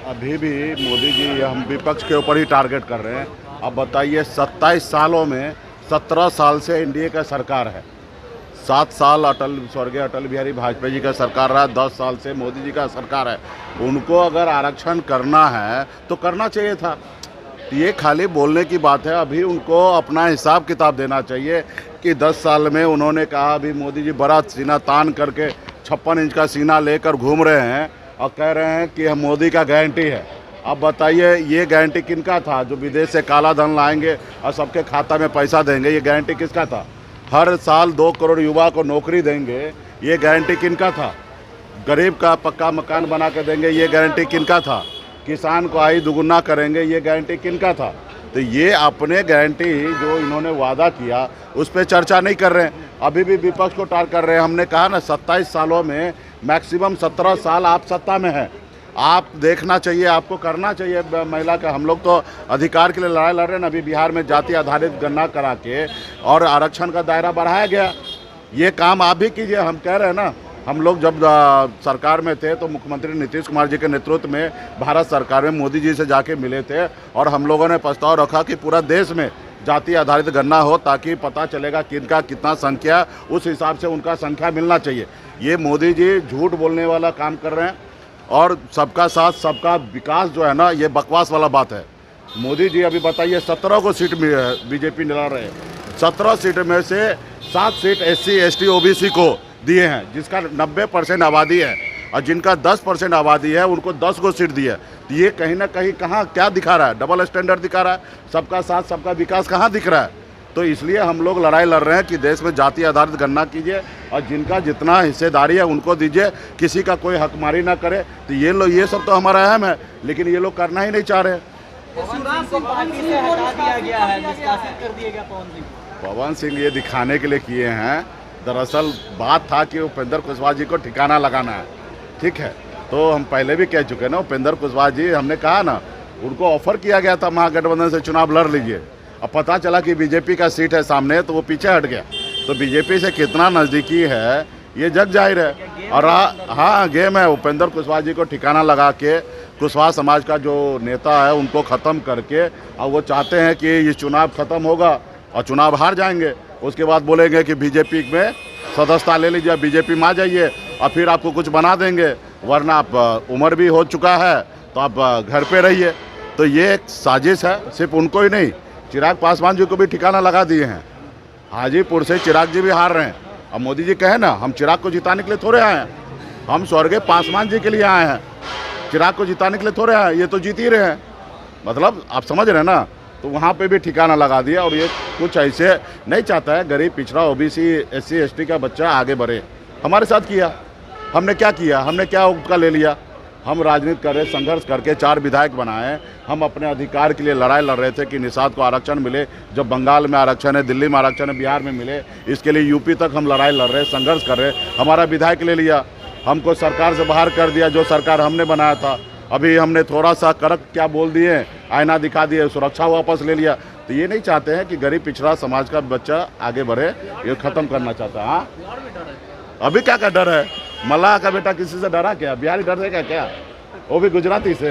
अभी भी मोदी जी हम विपक्ष के ऊपर ही टारगेट कर रहे हैं। अब बताइए 27 सालों में 17 साल से एनडीए का सरकार है, 7 साल स्वर्गीय अटल बिहारी वाजपेयी जी का सरकार रहा, 10 साल से मोदी जी का सरकार है। उनको अगर आरक्षण करना है तो करना चाहिए था। ये खाली बोलने की बात है। अभी उनको अपना हिसाब किताब देना चाहिए कि 10 साल में उन्होंने कहा, अभी मोदी जी बड़ा सीना तान करके 56 इंच का सीना लेकर घूम रहे हैं और कह रहे हैं कि हम मोदी का गारंटी है। अब बताइए ये गारंटी किनका था? जो विदेश से काला धन लाएंगे और सबके खाता में पैसा देंगे, ये गारंटी किसका था? हर साल 2 करोड़ युवा को नौकरी देंगे, ये गारंटी किनका था? गरीब का पक्का मकान बना के देंगे, ये गारंटी किनका था? किसान को आय दुगुना करेंगे, ये गारंटी किनका था? तो ये अपने गारंटी जो इन्होंने वादा किया उस पर चर्चा नहीं कर रहे हैं। अभी भी विपक्ष को टार कर रहे हैं। हमने कहा ना 27 सालों में मैक्सिमम 17 साल आप सत्ता में हैं। आप देखना चाहिए, आपको करना चाहिए महिला का। हम लोग तो अधिकार के लिए लड़ाई लड़ रहे हैं ना। अभी बिहार में जाति आधारित गणना करा के और आरक्षण का दायरा बढ़ाया गया। ये काम आप भी कीजिए। हम कह रहे हैं ना, हम लोग जब सरकार में थे तो मुख्यमंत्री नीतीश कुमार जी के नेतृत्व में भारत सरकार में मोदी जी से जाके मिले थे और हम लोगों ने प्रस्ताव रखा कि पूरा देश में जाति आधारित गणना हो, ताकि पता चलेगा किनका कितना संख्या, उस हिसाब से उनका संख्या मिलना चाहिए। ये मोदी जी झूठ बोलने वाला काम कर रहे हैं और सबका साथ सबका विकास जो है ना, ये बकवास वाला बात है। मोदी जी अभी बताइए 17 को सीट बीजेपी निकाल रहे हैं। 17 सीट में से 7 सीट SC ST OBC को दिए हैं, जिसका 90% आबादी है, और जिनका 10% आबादी है उनको 10 को सीट दी है। तो ये कहीं ना कहीं कहाँ क्या दिखा रहा है? डबल स्टैंडर्ड दिखा रहा है। सबका साथ सबका विकास कहाँ दिख रहा है? तो इसलिए हम लोग लड़ाई लड़ रहे हैं कि देश में जाति आधारित गणना कीजिए और जिनका जितना हिस्सेदारी है उनको दीजिए, किसी का कोई हकमारी ना करे। तो ये सब तो हमारा अहम है, लेकिन ये लोग करना ही नहीं चाह रहे। पवन सिंह ये दिखाने के लिए किए हैं। दरअसल बात था कि उपेंद्र कुशवाहा जी को ठिकाना लगाना है, ठीक है। तो हम पहले भी कह चुके ना, उपेंद्र कुशवाहा जी, हमने कहा ना, उनको ऑफर किया गया था महागठबंधन से चुनाव लड़ लीजिए। अब पता चला कि बीजेपी का सीट है सामने, तो वो पीछे हट गया। तो बीजेपी से कितना नज़दीकी है ये जग जाहिर है। और हाँ, गेम है। उपेंद्र कुशवाहा जी को ठिकाना लगा के कुशवाहा समाज का जो नेता है उनको ख़त्म करके, और वो चाहते हैं कि ये चुनाव ख़त्म होगा और चुनाव हार जाएंगे, उसके बाद बोलेंगे कि बीजेपी में सदस्यता ले लीजिए, बीजेपी में आ जाइए और फिर आपको कुछ बना देंगे, वरना आप उम्र भी हो चुका है तो आप घर पे रहिए। तो ये एक साजिश है। सिर्फ उनको ही नहीं, चिराग पासवान जी को भी ठिकाना लगा दिए हैं। हाजीपुर से चिराग जी भी हार रहे हैं। अब मोदी जी कहे ना, हम चिराग को जिताने के लिए थोड़े आए हैं, हम स्वर्गीय पासवान जी के लिए आए हैं। चिराग को जिताने के लिए थोड़े आए हैं, ये तो जीत ही रहे हैं। मतलब आप समझ रहे हैं ना। तो वहाँ पे भी ठिकाना लगा दिया। और ये कुछ ऐसे नहीं चाहता है गरीब पिछड़ा OBC SC ST का बच्चा आगे बढ़े। हमारे साथ किया, हमने क्या किया? हमने क्या उसका ले लिया? हम राजनीति कर रहे, संघर्ष करके 4 विधायक बनाए। हम अपने अधिकार के लिए लड़ाई लड़ रहे थे कि निषाद को आरक्षण मिले। जब बंगाल में आरक्षण है, दिल्ली में आरक्षण है, बिहार में मिले, इसके लिए यूपी तक हम लड़ाई लड़ रहे, संघर्ष कर रहे। हमारा विधायक ले लिया, हमको सरकार से बाहर कर दिया, जो सरकार हमने बनाया था। अभी हमने थोड़ा सा कड़क क्या बोल दिए, आईना दिखा दिए, सुरक्षा वापस ले लिया। तो ये नहीं चाहते हैं कि गरीब पिछड़ा समाज का बच्चा आगे बढ़े, ये ख़त्म करना चाहता है। हाँ, अभी क्या का डर है? मल्लाह का बेटा किसी से डरा क्या? बिहारी डर देगा क्या? वो भी गुजराती से।